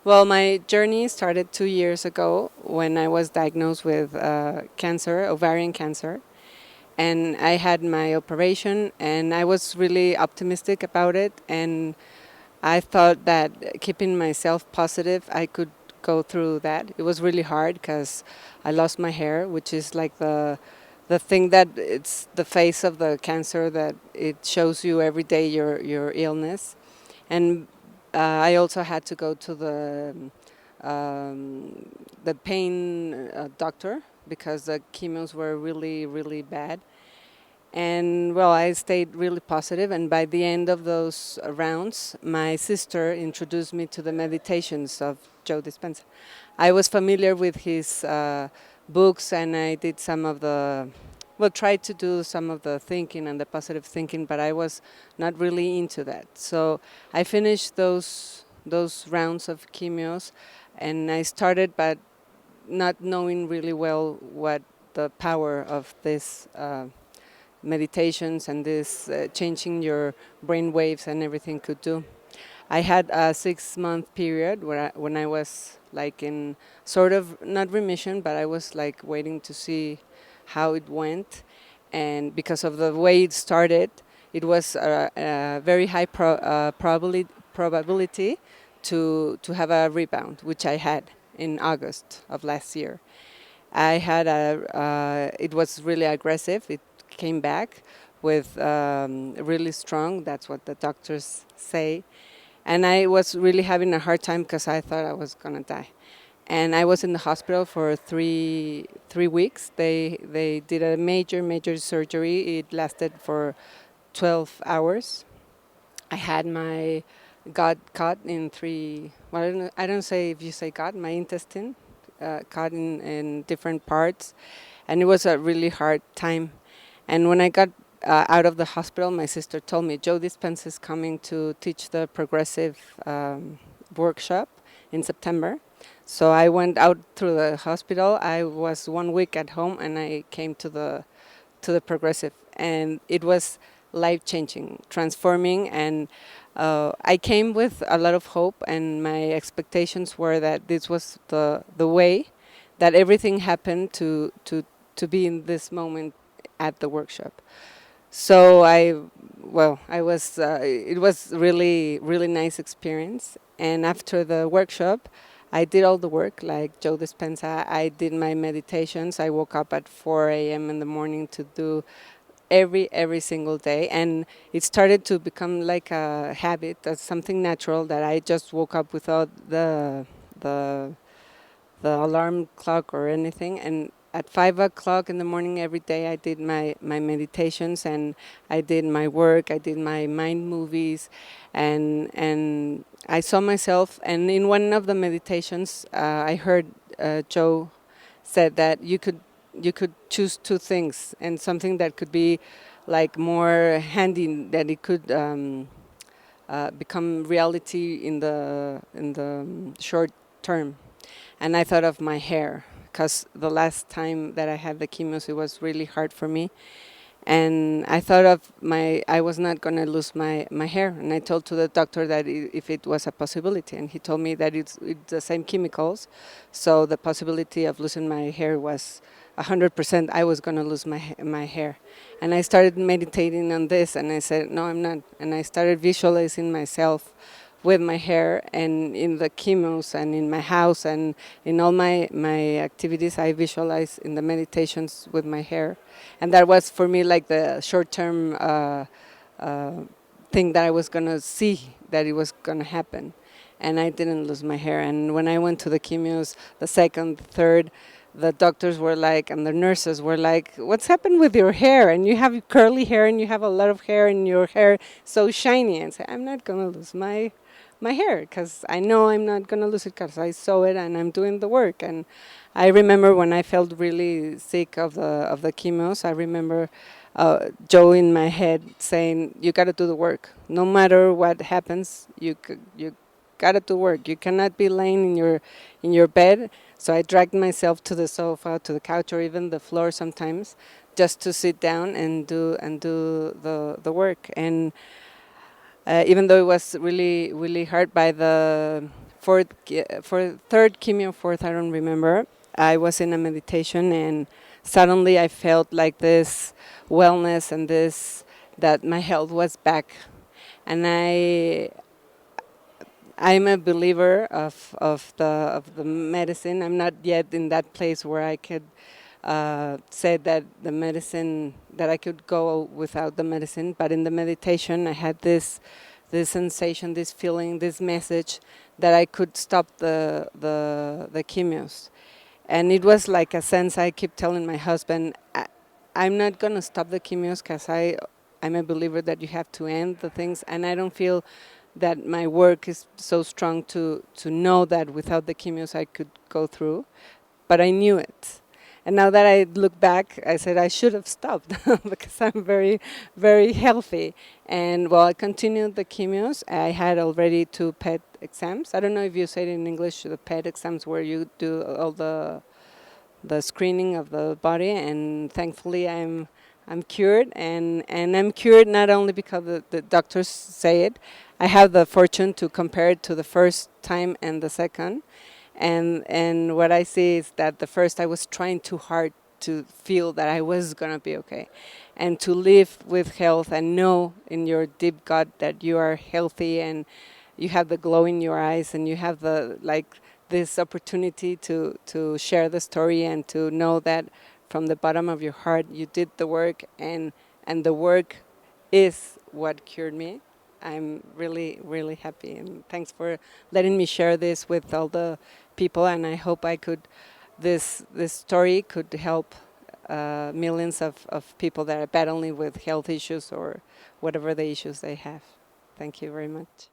Well, my journey started 2 years ago when I was diagnosed with cancer, ovarian cancer. And I had my operation, and I was really optimistic about it. And I thought that keeping myself positive, I could go through that. It was really hard because I lost my hair, which is like the thing that it's the face of the cancer, that it shows you every day your illness. And I also had to go to the pain doctor because the chemos were really really bad. And well, I stayed really positive, and by the end of those rounds, my sister introduced me to the meditations of Joe Dispenza. I was familiar with his books, and I did some of the, well, tried to do some of the thinking and the positive thinking, but I was not really into that. So I finished those rounds of chemios, and I started, but not knowing really well what the power of this meditations and this changing your brain waves and everything could do. I had a 6 month period when I was like in sort of not remission, but I was like waiting to see how it went. And because of the way it started, it was a very high probability to have a rebound, which I had in August of last year. I had it was really aggressive. It came back with really strong. That's what the doctors say. And I was really having a hard time because I thought I was gonna die. And I was in the hospital for three weeks. They did a major surgery. It lasted for 12 hours. I had my gut cut in three. Well, I don't say if you say gut, my intestine cut in different parts, and it was a really hard time. And when I got out of the hospital, my sister told me Joe Dispenza is coming to teach the progressive workshop in September. So I went out through the hospital. I was 1 week at home, and I came to the progressive, and it was life changing, transforming, and I came with a lot of hope, and my expectations were that this was the way that everything happened to be in this moment at the workshop. So I was. It was really nice experience. And after the workshop, I did all the work like Joe Dispenza. I did my meditations. I woke up at 4 a.m. in the morning to do every single day, and it started to become like a habit. That's something natural that I just woke up without the the alarm clock or anything. And at 5 o'clock in the morning every day, I did my meditations, and I did my work. I did my mind movies, and I saw myself. And in one of the meditations, I heard Joe said that you could choose two things, and something that could be like more handy, that it could become reality in the short term. And I thought of my hair, because the last time that I had the chemos, it was really hard for me. And I thought of I was not going to lose my hair. And I told to the doctor that if it was a possibility. And he told me that it's the same chemicals. So the possibility of losing my hair was 100%. I was going to lose my hair. And I started meditating on this, and I said, no, I'm not. And I started visualizing myself with my hair, and in the chemos, and in my house, and in all my activities, I visualize in the meditations with my hair. And that was for me like the short-term uh, thing that I was going to see, that it was going to happen. And I didn't lose my hair. And when I went to the chemos, the second, third, the doctors were like, and the nurses were like, what's happened with your hair? And you have curly hair, and you have a lot of hair, and your hair so shiny. And say, I'm not going to lose my hair, because I know I'm not going to lose it, because I saw it and I'm doing the work. And I remember when I felt really sick of the chemos, I remember Joe in my head saying, you got to do the work. No matter what happens, you got to do work. You cannot be laying in your bed. So I dragged myself to the sofa, to the couch, or even the floor sometimes, just to sit down and do the work. And even though it was really really hard, by the for third chemo, fourth, I don't remember. I was in a meditation, and suddenly I felt like this wellness and this that my health was back, and I'm a believer of the medicine. I'm not yet in that place where I could say that the medicine that I could go without the medicine. But in the meditation, I had this sensation, this feeling, this message that I could stop the chemios. And it was like a sense. I keep telling my husband, I'm not gonna stop the chemios because I'm a believer that you have to end the things, and I don't feel that my work is so strong to know that without the chemios I could go through, but I knew it. And now that I look back, I said I should have stopped because I'm very, very healthy. And well, I continued the chemios. I had already 2 PET exams. I don't know if you say it in English, the PET exams, where you do all the screening of the body, and thankfully I'm cured, and I'm cured not only because the doctors say it. I have the fortune to compare it to the first time and the second, and what I see is that the first I was trying too hard to feel that I was gonna be okay, and to live with health and know in your deep gut that you are healthy and you have the glow in your eyes and you have the like this opportunity to share the story and to know that from the bottom of your heart you did the work, and the work is what cured me. I'm really, really happy, and thanks for letting me share this with all the people. And I hope I could, this story could help millions of people that are battling with health issues or whatever the issues they have. Thank you very much.